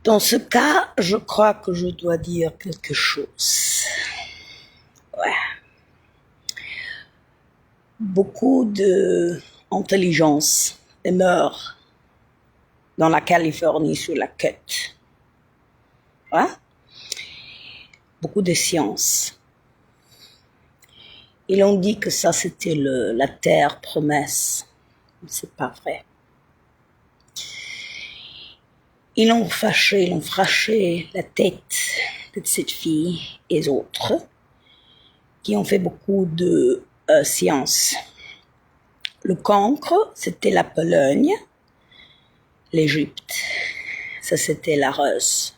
Dans ce cas, je crois que je dois dire quelque chose. Ouais. Beaucoup d'intelligence demeure dans la Californie sur la côte. Ouais. Beaucoup de science. Ils ont dit que ça c'était la terre promesse. C'est pas vrai. Ils ont fâché la tête de cette fille et les autres qui ont fait beaucoup de science. Le cancre, c'était la Pologne. L'Égypte, ça c'était la Russe.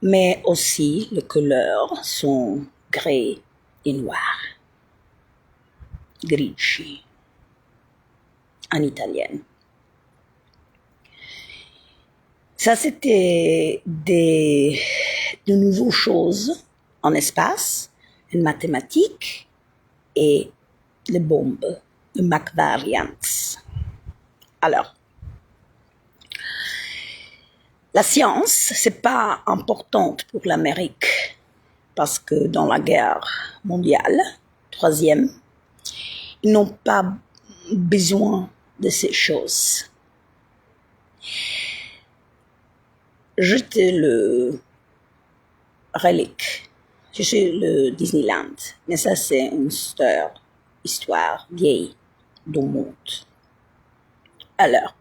Mais aussi, les couleurs sont gris et noir. Grigi, en italien. Ça, c'était de nouvelles choses en espace, en mathématiques et les bombes, les Mac variants. Alors, la science, c'est pas importante pour l'Amérique parce que dans la guerre mondiale, troisième, ils n'ont pas besoin de ces choses. J'étais le relique, je suis le Disneyland, mais ça c'est une histoire vieille du monde. Alors,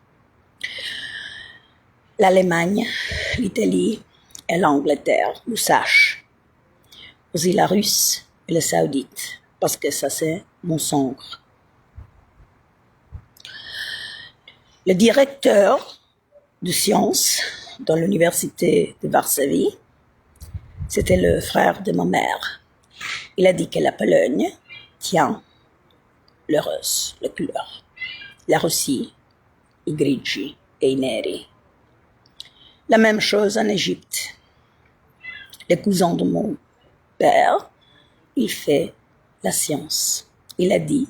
l'Allemagne, l'Italie et l'Angleterre nous sachent. Aussi la Russe et le Saoudite, parce que ça c'est mon sangre. Le directeur de sciences dans l'université de Varsovie, c'était le frère de ma mère. Il a dit que la Pologne tient le russe, la couleur. La Russie, i grigi et i neri. La même chose en Égypte. Le cousin de mon père, il fait la science. Il a dit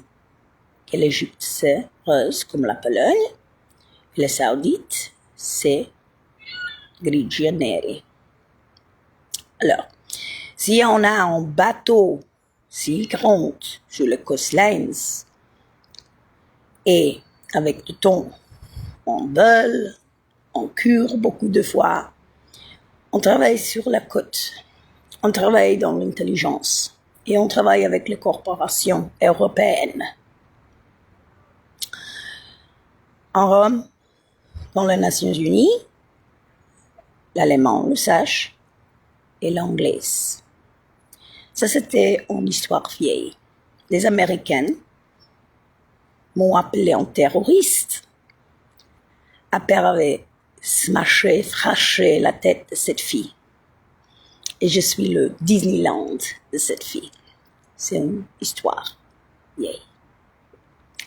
que l'Égypte c'est rose comme la Pologne, et le Saoudite c'est grigi et neri. Alors, si on a un bateau si grand sur le coastline et avec du temps, on vole, on cure beaucoup de fois, on travaille sur la côte, on travaille dans l'intelligence et on travaille avec les corporations européennes. En Rome, dans les Nations Unies, l'allemand le sache et l'anglaise. Ça, c'était une histoire vieille. Les Américains m'ont appelé un terroriste après avoir smashé, fraché la tête de cette fille. Et je suis le Disneyland de cette fille. C'est une histoire vieille.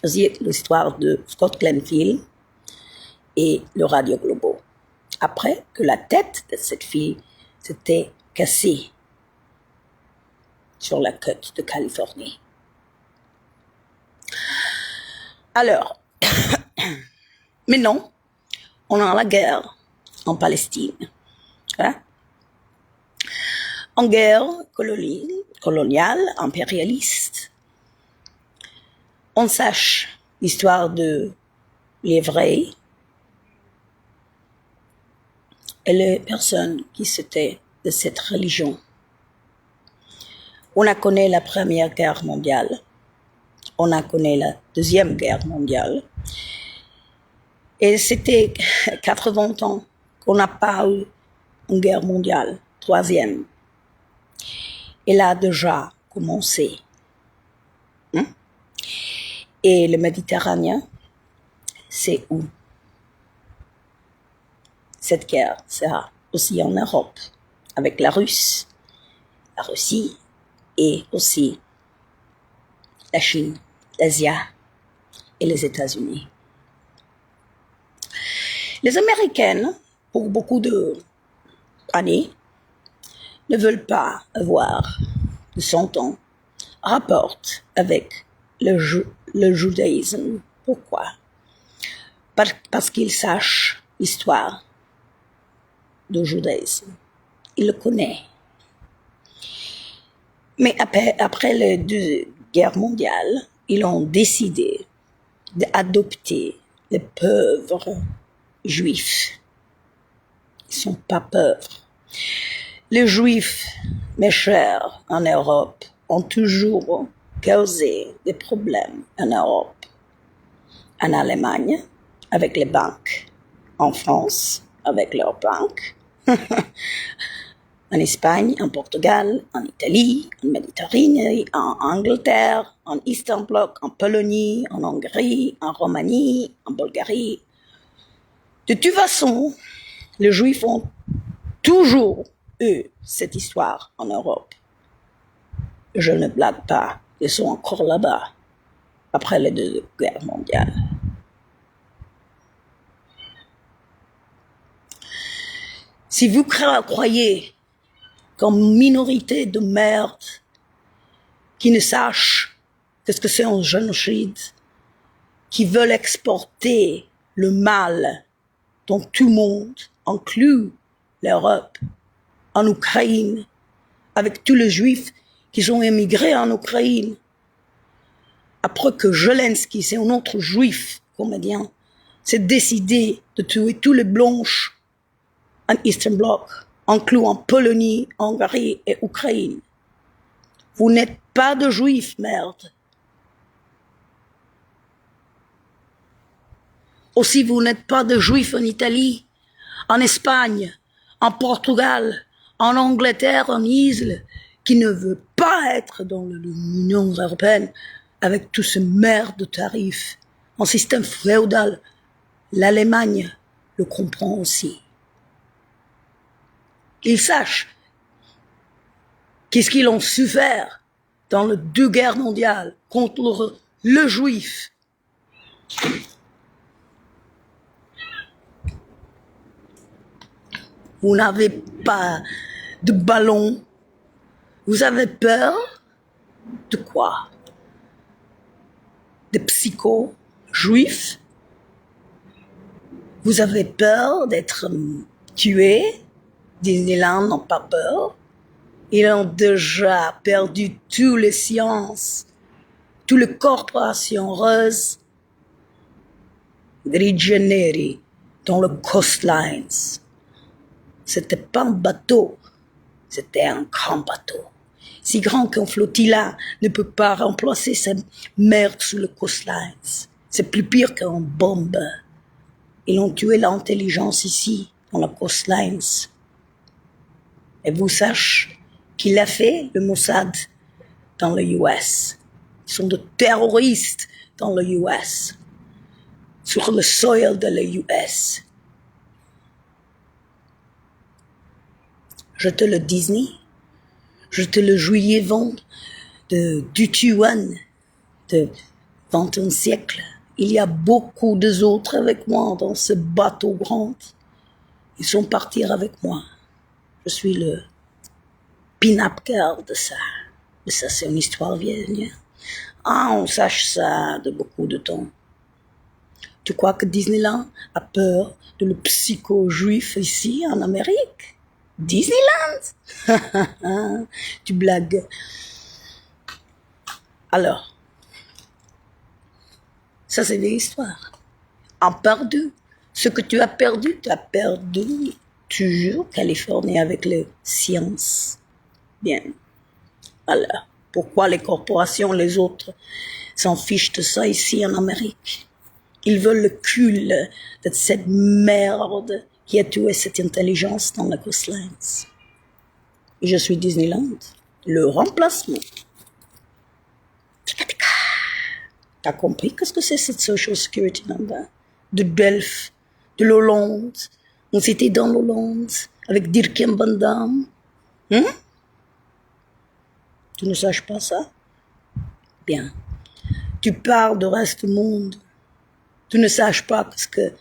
Aussi l'histoire de Scott Glenfield et le Radio Globo. Après que la tête de cette fille s'était cassée sur la côte de Californie. Alors, maintenant, on a la guerre en Palestine. Hein? En guerre coloniale, impérialiste. On sache l'histoire de l'Hébreu et les personnes qui étaient de cette religion. On a connu la Première Guerre mondiale, on a connu la Deuxième Guerre mondiale, et c'était 80 ans qu'on n'a pas eu une guerre mondiale, troisième. Elle a déjà commencé. Et le Méditerranée, c'est où cette guerre sera aussi en Europe, avec la Russie et aussi la Chine, l'Asie et les États-Unis. Les Américaines, pour beaucoup d'années, ne veulent pas avoir de 100 ans, rapportent avec le judaïsme. Pourquoi? Parce qu'ils sachent l'histoire du judaïsme. Il le connaît. Mais après les 2 guerres mondiales, ils ont décidé d'adopter les pauvres juifs. Ils ne sont pas pauvres. Les juifs, mes chers, en Europe, ont toujours causé des problèmes en Europe. En Allemagne, avec les banques. En France, avec leurs banques. En Espagne, en Portugal, en Italie, en Méditerranée, en Angleterre, en Eastern Bloc, en Pologne, en Hongrie, en Roumanie, en Bulgarie. De toute façon, les Juifs ont toujours eu cette histoire en Europe. Je ne blague pas, ils sont encore là-bas, après les 2 guerres mondiales. Si vous croyez comme minorité de merde qui ne sachent qu'est-ce que c'est un génocide, qui veulent exporter le mal dans tout le monde, inclus l'Europe, en Ukraine, avec tous les Juifs qui sont émigrés en Ukraine, après que Zelensky, c'est un autre Juif comédien, s'est décidé de tuer tous les blanches en Eastern Bloc, incluant Pologne, Hongrie et Ukraine. Vous n'êtes pas de Juifs, merde. Aussi, vous n'êtes pas de Juifs en Italie, en Espagne, en Portugal, en Angleterre, en Isle, qui ne veut pas être dans l'Union européenne avec tout ce merde de tarifs, un système féodal. L'Allemagne le comprend aussi. Qu'ils sachent qu'est-ce qu'ils ont souffert dans les 2 guerres mondiales contre le juif. Vous n'avez pas de ballon. Vous avez peur de quoi? Des psychos juifs? Vous avez peur d'être tués? Disneyland n'ont pas peur. Ils ont déjà perdu toutes les sciences, toutes les corporations roses. Grigioneri dans le coastlines. C'était pas un bateau, c'était un grand bateau. Si grand qu'un flotilla ne peut pas remplacer cette merde sur le coastlines. C'est plus pire qu'une bombe. Ils ont tué l'intelligence ici, dans la coastlines. Et vous sachez qu'il a fait le Mossad dans le US. Ils sont des terroristes dans le US, sur le sol de la US. Je te le Disney, je te le juillet vent du Tuan de 21e siècle. Il y a beaucoup d'autres avec moi dans ce bateau grand. Ils sont partis avec moi. Je suis le pin-up girl de ça. Mais ça, c'est une histoire vieille. Ah, on sache ça de beaucoup de temps. Tu crois que Disneyland a peur de le psycho-juif ici, en Amérique? Disneyland? Tu blagues. Alors, ça, c'est des histoires. En perdu. Ce que tu as perdu toujours Californie avec les sciences. Bien. Alors, pourquoi les corporations, les autres, s'en fichent de ça ici en Amérique? Ils veulent le cul de cette merde qui a tué cette intelligence dans la coastlines. Et je suis Disneyland, le remplacement. T'as compris qu'est-ce que c'est cette Social Security number? De Delft, de l'Hollande. On s'était dans l'Hollande avec Dirk Van Damme. Tu ne saches pas ça? Bien. Tu parles du reste du monde. Tu ne saches pas parce que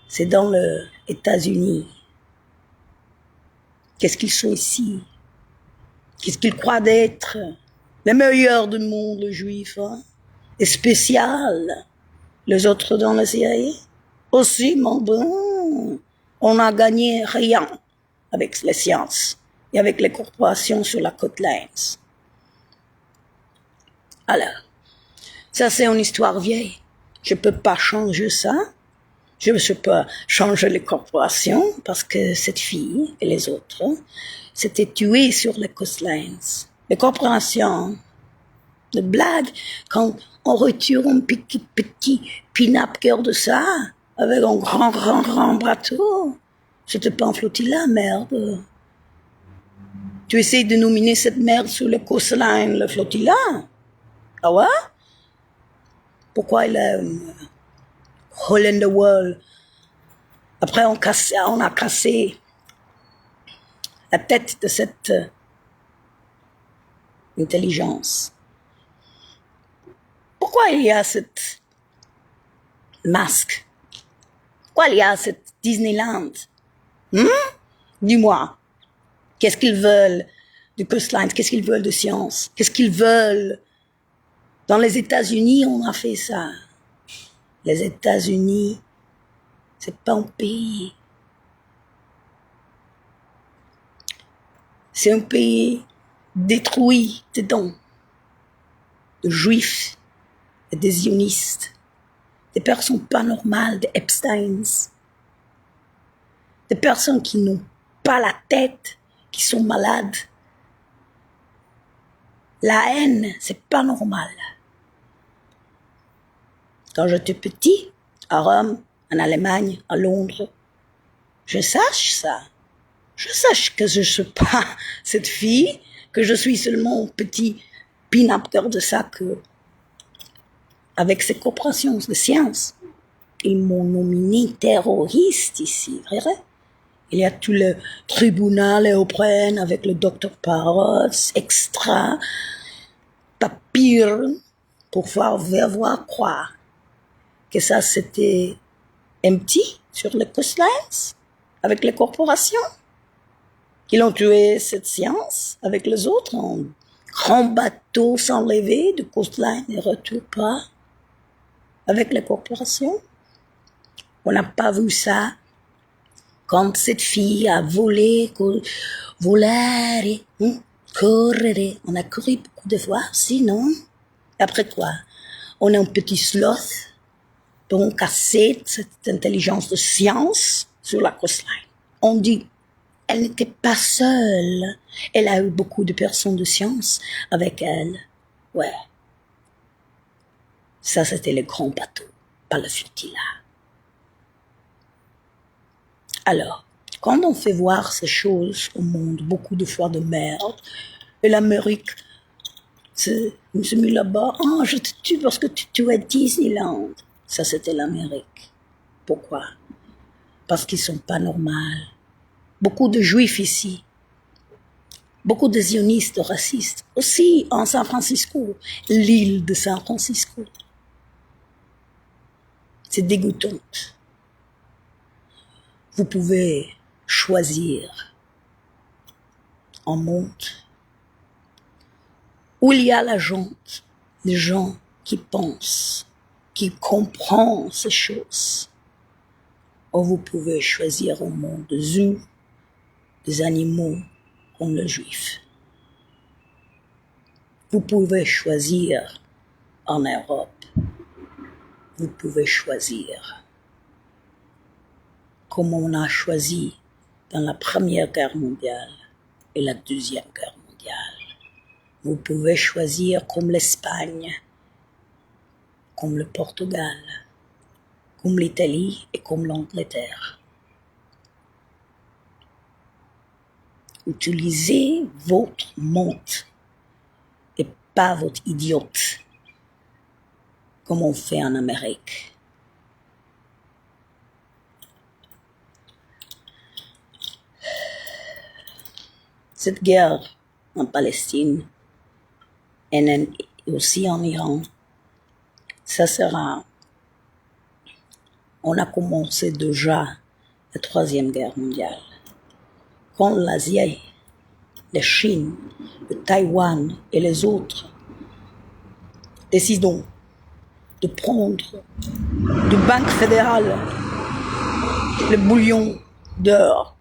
c'est dans les États-Unis. Qu'est-ce qu'ils sont ici? Qu'est-ce qu'ils croient d'être? Les meilleurs du monde, les juifs, hein? Et spécial. Les autres dans la Syrie? Aussi, mon bon. On n'a gagné rien avec les sciences et avec les corporations sur la côte Lens. Alors, ça c'est une histoire vieille. Je peux pas changer ça. Je ne peux pas changer les corporations parce que cette fille et les autres s'étaient tuées sur les coastlines. Les corporations, de blague, quand on retire un petit pin-up cœur de ça, avec un grand bateau, c'était pas un flotilla, merde. Tu essaies de nominer cette merde sur le coastline, le flotilla? Ah ouais? Pourquoi il a hole in the wall? Après, on a cassé la tête de cette intelligence. Pourquoi il y a cette masque? Pourquoi il y a cette Disneyland? Dis-moi, qu'est-ce qu'ils veulent du coastline? Qu'est-ce qu'ils veulent de science? Qu'est-ce qu'ils veulent? Dans les États-Unis, on a fait ça. Les États-Unis, c'est pas un pays. C'est un pays détruit dedans, de juifs et des zionistes, des personnes pas normales, des Epsteins, des personnes qui n'ont pas la tête, qui sont malades. La haine, c'est pas normal. Quand j'étais petit, à Rome, en Allemagne, à Londres, je sache ça. Je sache que je ne suis pas cette fille, que je suis seulement un petit pin-up de ça que, avec ces corporations de sciences, ils m'ont nominé terroriste ici, vrai? Il y a tout le tribunal européen avec le docteur Parrots, extra, papier, pour faire voir croire que ça c'était empty sur les coastlines, avec les corporations, qu'ils ont tué cette science avec les autres, en grand bateau sans lever, de coastline et retour pas, avec les corporations. On n'a pas vu ça quand cette fille a volé, volare, correre. On a couru beaucoup de fois, sinon, après quoi? On a un petit sloth pour on casser cette intelligence de science sur la coastline. On dit, elle n'était pas seule. Elle a eu beaucoup de personnes de science avec elle. Ouais. Ça, c'était le grand bateau, pas le flotilla. Alors, quand on fait voir ces choses au monde, beaucoup de fois de merde, et l'Amérique, je me suis mis là-bas, oh, je te tue parce que tu tues à Disneyland. Ça, c'était l'Amérique. Pourquoi? Parce qu'ils sont pas normaux. Beaucoup de juifs ici. Beaucoup de zionistes, de racistes. Aussi en San Francisco, l'île de San Francisco. C'est dégoûtant. Vous pouvez choisir un monde où il y a la gente, les gens qui pensent, qui comprennent ces choses. Ou vous pouvez choisir un monde de zoos, des animaux comme le juif. Vous pouvez choisir en Europe. Vous pouvez choisir comme on a choisi dans la Première Guerre mondiale et la Deuxième Guerre mondiale. Vous pouvez choisir comme l'Espagne, comme le Portugal, comme l'Italie et comme l'Angleterre. Utilisez votre monde et pas votre idiote, comme on fait en Amérique. Cette guerre en Palestine et aussi en Iran, ça sera... On a commencé déjà la Troisième Guerre mondiale. Quand l'Asie, la Chine, le Taïwan et les autres décident de prendre du Banque fédérale le bouillon dehors,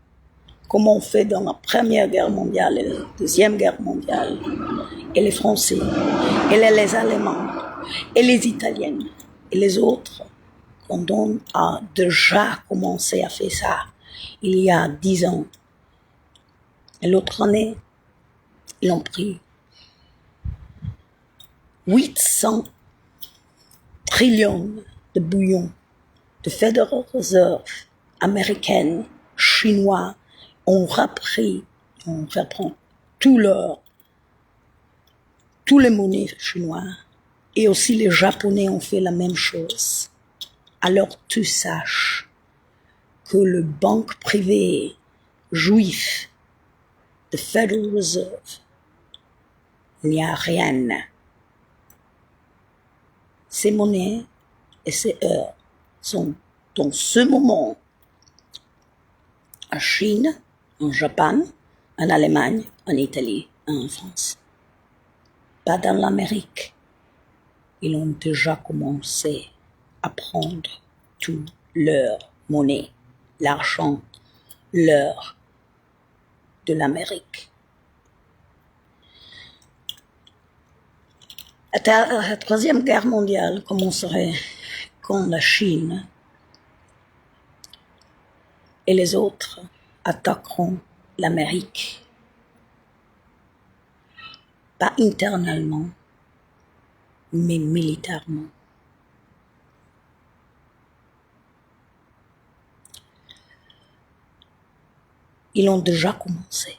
comme on fait dans la Première Guerre mondiale et la Deuxième Guerre mondiale, et les Français, et les Allemands, et les Italiens, et les autres, on a déjà commencé à faire ça il y a 10 ans. Et l'autre année, ils ont pris 800 trillions de bouillons de Federal Reserve américaine, chinois, ont repris, on reprend tous les monnaies chinois, et aussi les Japonais ont fait la même chose. Alors tu saches que le banque privée juif de Federal Reserve, il n'y a rien. Ces monnaies et ces heures sont dans ce moment en Chine, en Japon, en Allemagne, en Italie et en France. Pas dans l'Amérique. Ils ont déjà commencé à prendre toute leur monnaie, l'argent, l'heure de l'Amérique. La Troisième Guerre mondiale commencerait quand la Chine et les autres attaqueront l'Amérique. Pas intérieurement, mais militairement. Ils ont déjà commencé.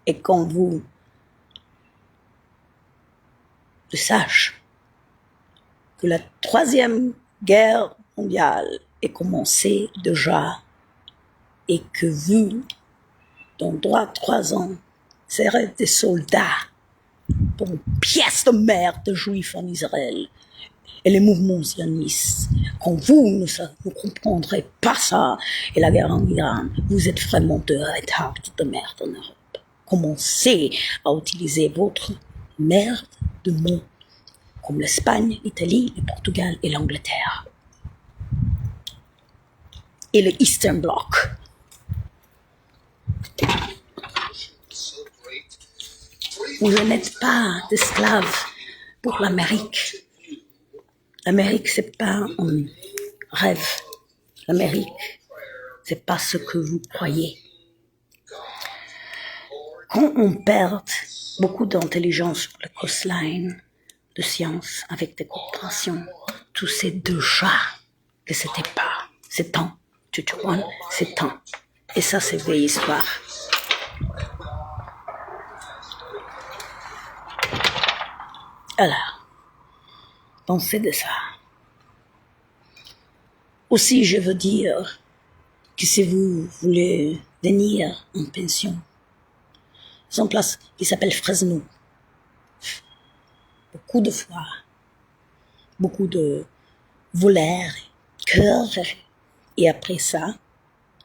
Et quand vous le sachez, que la Troisième Guerre mondiale est commencée déjà et que vous, dans 3 ans, serez des soldats pour une pièce de merde de juifs en Israël et les mouvements sionistes. Quand vous ne comprendrez pas ça et la guerre en Iran, vous êtes vraiment de retard de merde en Europe. Commencez à utiliser votre merde de mots comme l'Espagne, l'Italie, le Portugal et l'Angleterre. Et le Eastern Bloc. Vous n'êtes pas d'esclaves pour l'Amérique. L'Amérique, c'est pas un rêve. L'Amérique, c'est pas ce que vous croyez. Quand on perd beaucoup d'intelligence sur le coastline, de science avec des corporations, tout c'est déjà que c'était pas. C'est temps. Tu vois, c'est temps. Et ça, c'est vieille histoire. Alors, pensez de ça. Aussi, je veux dire que si vous voulez venir en pension, c'est une place qui s'appelle Fresno. Beaucoup de fois, beaucoup de voleurs, cœurs, et après ça,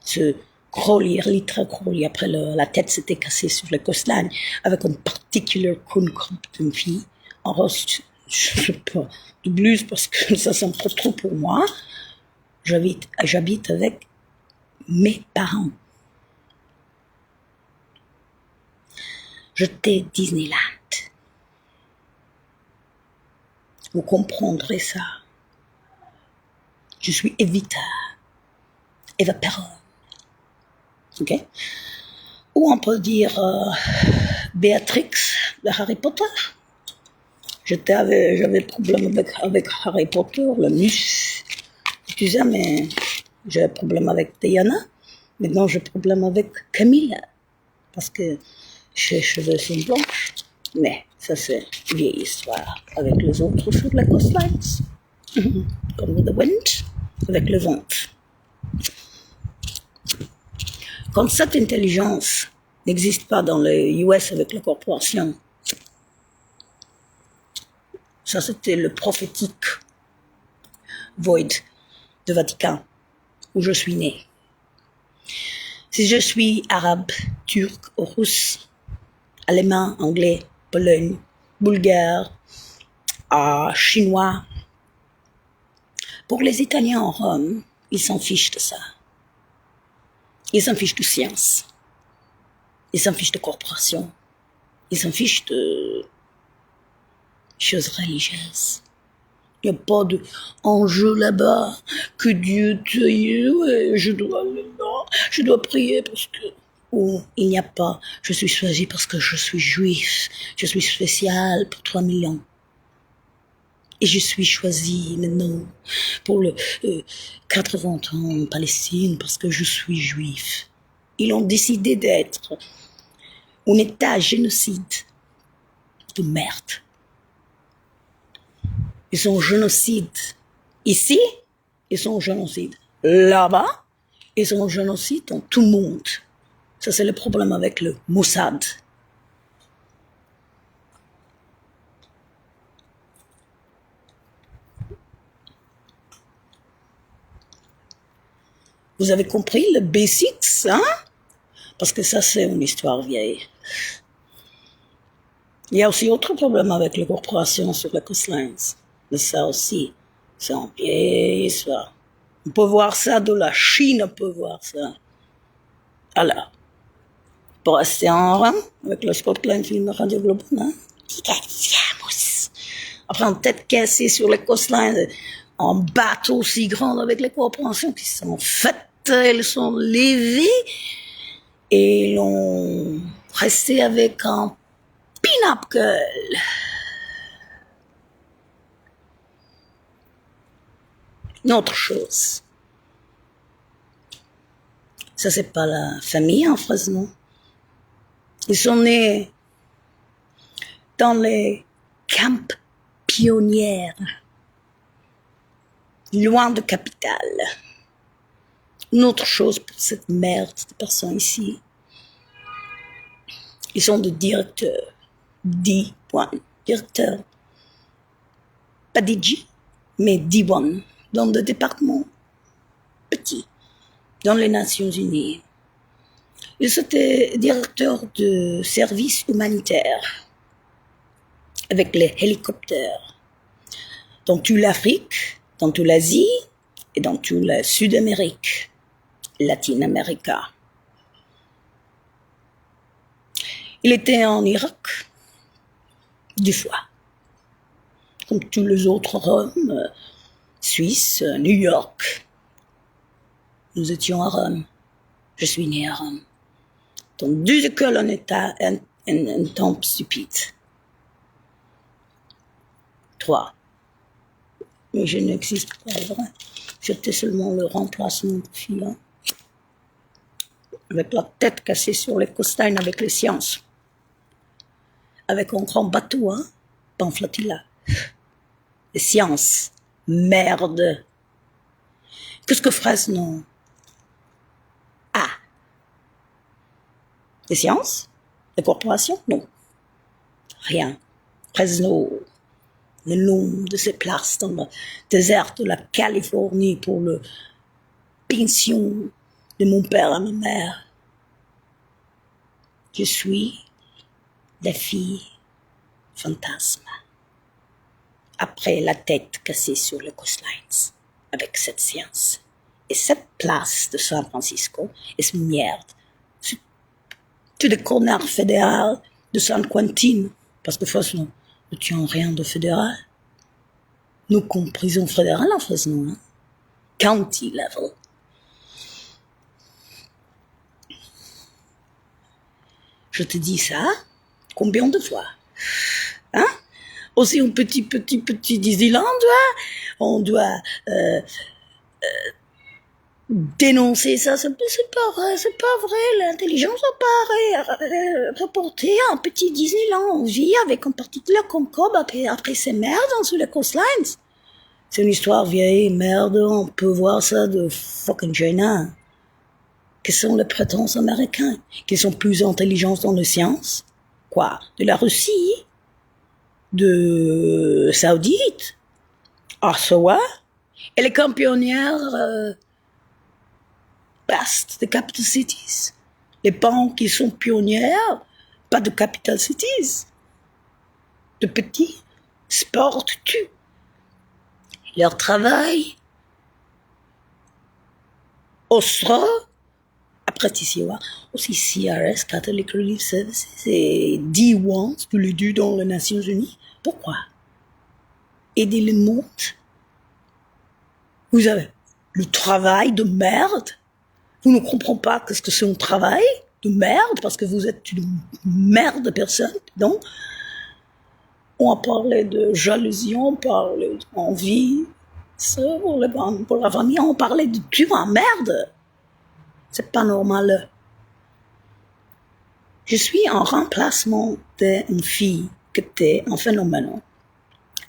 ce Crowley, litre Crowley, après la tête s'était cassée sur le coastline, avec une particulière conne d'une fille, en rose, je sais pas, de blues parce que ça sent pas trop pour moi. J'habite avec mes parents. J'étais Disneyland. Vous comprendrez ça. Je suis Evita Perron. Ok? Ou on peut dire Béatrix de Harry Potter. J'avais problème avec Harry Potter, le mus. Tu sais, mais j'ai un problème avec Diana. Maintenant, j'ai un problème avec Camilla. Parce que ses cheveux sont blancs. Mais ça, c'est une vieille histoire avec les autres sur la coastline. Comme the wind, avec le vent. Quand cette intelligence n'existe pas dans les US avec les corporations, ça c'était le prophétique void de Vatican, où je suis né. Si je suis arabe, turc ou russe, allemand, anglais, pologne, bulgare, chinois, pour les Italiens en Rome, ils s'en fichent de ça. Ils s'en fichent de science. Ils s'en fichent de corporation. Ils s'en fichent de choses religieuses. Il n'y a pas d'enjeu là-bas. Que Dieu te... Ouais, je dois prier parce que... Ou il n'y a pas. Je suis choisi parce que je suis juif. Je suis spécial pour 3 millions. Et je suis choisi maintenant pour le 80 ans en Palestine parce que je suis juif. Ils ont décidé d'être un état génocide de merde. Ils sont génocide ici, ils sont génocide là-bas, ils sont génocide dans tout le monde. Ça, c'est le problème avec le Mossad. Vous avez compris le basics, hein? Parce que ça, c'est une histoire vieille. Il y a aussi autre problème avec les corporations sur les coastlines. Mais ça aussi, c'est une vieille histoire. On peut voir ça de la Chine, on peut voir ça. Alors, pour rester en rang, avec le Spotlight Film Radio Global, hein? Après, en tête cassée sur les coastlines, en bateau aussi grand avec les corporations qui sont faites, elles sont levées, et ils ont resté avec un pin-up girl. Une autre chose. Ça, c'est pas la famille en Fresno. Ils sont nés dans les camps pionnières, loin de capitale. Une autre chose pour cette merde de personnes ici. Ils sont des directeurs. D1. Directeurs. Pas DJ, mais D1. Dans le département petit. Dans les Nations Unies. Ils étaient directeurs de services humanitaires. Avec les hélicoptères. Dans toute l'Afrique, dans toute l'Asie et dans toute la Sud-Amérique. Latine-Amérique. Il était en Irak, 2 fois. Comme tous les autres Roms, Suisse, New York. Nous étions à Rome. Je suis né à Rome. Dans 2 écoles en état, un temps stupide. 3. Mais je n'existe pas, vrai. J'étais seulement le remplacement de fille. Hein. Avec la tête cassée sur les coastlines avec les sciences. Avec un grand bateau, hein, pas en flotilla. Les sciences, merde. Qu'est-ce que Fresno a? Les sciences? Les corporations? Non. Rien. Fresno, le nom de ces places dans le désert de la Californie pour le pension de mon père et ma mère. Je suis la fille fantasme. Après la tête cassée sur les coastlines, avec cette science. Et cette place de San Francisco, et cette merde, c'est des connards fédéraux de San Quentin, parce que Fresno ne tient rien de fédéral. Nous, comme prison fédérale en Fresno, hein? County level. Je te dis ça, combien de fois? Hein? Aussi un petit Disneyland, on doit dénoncer ça, c'est pas vrai, l'intelligence n'a pas reporté un petit Disneyland. On vit avec un particulier Concorde après ces merdes sur les coastlines. C'est une histoire vieille, merde, on peut voir ça de fucking China. Quels sont les prétentions américains? Qu'ils sont plus intelligents dans les sciences? Quoi? De la Russie? De Saoudite? Arsawa? Et les campionnières Best, the capital cities. Les banques qui sont pionnières, pas de capital cities. De petits sports tuent. Leur travail, Ostra, à après TCOA, aussi CRS, Catholic Relief Services, et D1, tous les deux dans les Nations Unies. Pourquoi? Aider le monde. Vous avez le travail de merde. Vous ne comprenez pas ce que c'est un travail de merde parce que vous êtes une merde de personne. Donc, on a parlé de jalousie, on parlait d'envie. Pour la famille, on parlait de tu en merde. C'est pas normal. Je suis en remplacement d'une fille qui était un phénomène.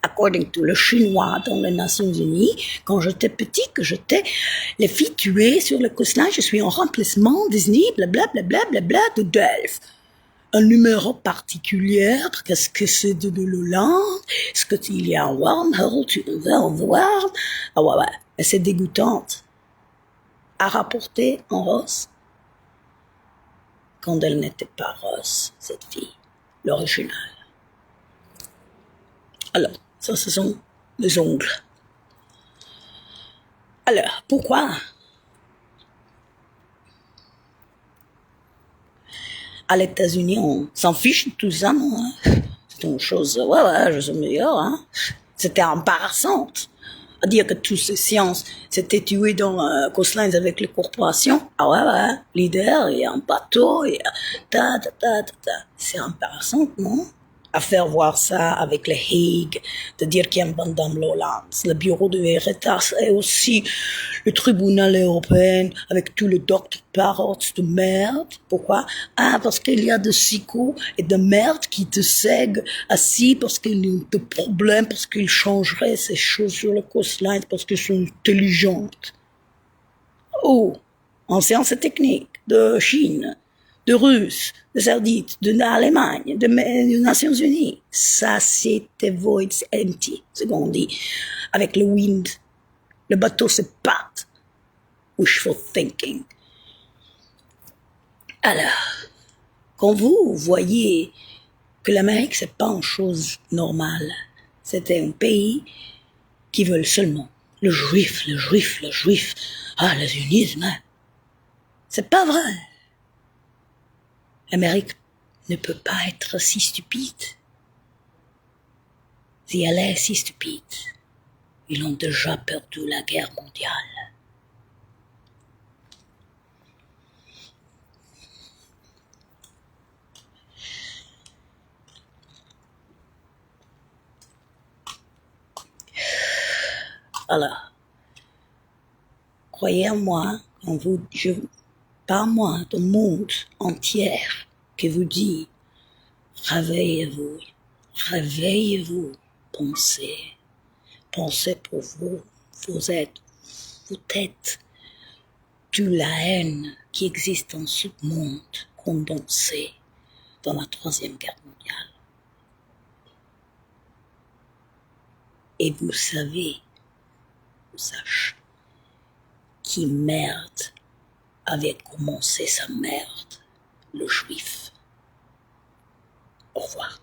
According to le chinois dans les Nations Unies, quand j'étais petit, que j'étais les filles tuées sur le coastline, je suis en remplacement Disney, blablabla, de Delphes. Un numéro particulier, qu'est-ce que c'est de l'Hollande? Est-ce qu'il y a un wormhole, tu veux voir? Ah ouais, et c'est dégoûtante. À rapporter en rose, quand elle n'était pas rose, cette fille, l'original. Alors, ça, ce sont les ongles. Alors, pourquoi? À les États-Unis, on s'en fiche de tout ça, non? C'est une chose, ouais, je suis meilleur, hein. C'était embarrassant. À dire que toutes ces sciences s'étaient tuées dans Coastlines avec les corporations. Ah ouais, leader, il y a un bateau, il y a C'est embarrassant, non? À faire voir ça avec le Hague, de dire qu'il y a un Madame Lowlands, le bureau de Veritas et aussi le tribunal européen avec tous les docteurs parots de merde. Pourquoi? Ah, parce qu'il y a des psychos et de merde qui te sèguent assis parce qu'il y a des problèmes, parce qu'ils changeraient ces choses sur le coastline, parce qu'ils sont intelligentes. Oh, en sciences et techniques de Chine, de Russes, de Saudites, de l'Allemagne, des Nations Unies. Ça, c'était void, empty, c'est ce qu'on dit. Avec le wind, le bateau se pâte. Wishful thinking. Alors, quand vous voyez que l'Amérique, c'est pas une chose normale, c'était un pays qui veut seulement le juif. Ah, le zionisme, hein. C'est pas vrai. L'Amérique ne peut pas être si stupide. Si elle est si stupide, ils ont déjà perdu la guerre mondiale. Alors, croyez en moi, pas moi, le monde entier qui vous dit, réveillez-vous, pensez pour vous, vous êtes toute la haine qui existe dans ce monde condensé dans la Troisième Guerre mondiale. Et vous sachez qui merde avait commencé sa merde, le juif. Au revoir.